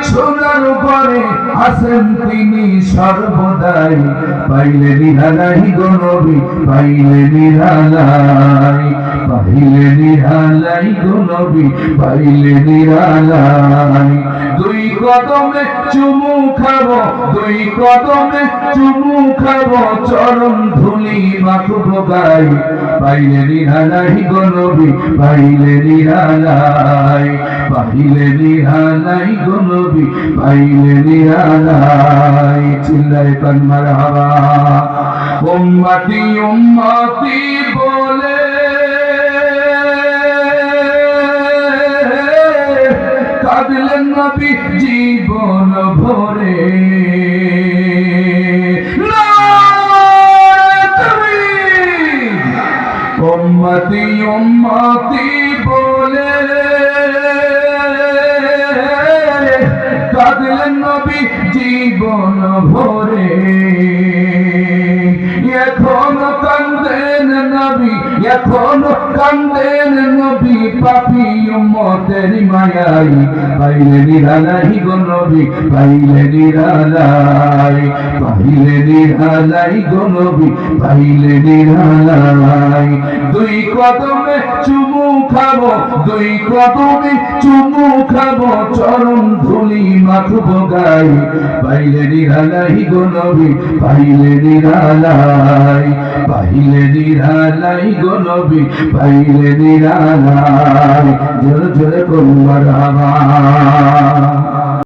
সোনার উপরে আছেন তিনি সর্বদাই পাইলে নিরালাই গো নবী পাইলে নিরালাই পাইলে নিরালাই গো নবী পাইলে নিরালাই দুই কদমে চুমু খাবো দুই কদমে চুমু খাবো চরণ ধুলি মাখবো গাই পাইলে নিরালাই গো নবী পাইলে নিরালাই পাইলে নিরালাই গো নবী পাইলে নিরালাই চিল্লায় কান মারহাবা উম্মতি উম্মতি বলে কাঁদলেন নবী জীবন ভরে উম্মতি উম্মতি বলে কাঁদলেন নবী জীবন ভরে এখনো কান্দেন নবী এখনো কান্দেন নবী পাপী উম্মতের মায়াই পাইলে নিরালাই গো নবী পাইলে নিরালাই পাইলে নিরালাই গো নবী পাইলে নিরালাই দুই কদমে চুমু খাবো দুই কদমে চুমু খাবো চরণ ধুলি মাখবো গাই পাইলে নিরালাই গো নবী পাইলে নিরালাই পাইলে নিরালাই গো নবী পাইলে নিরালাই জোরে জোরে করুন মারহাবা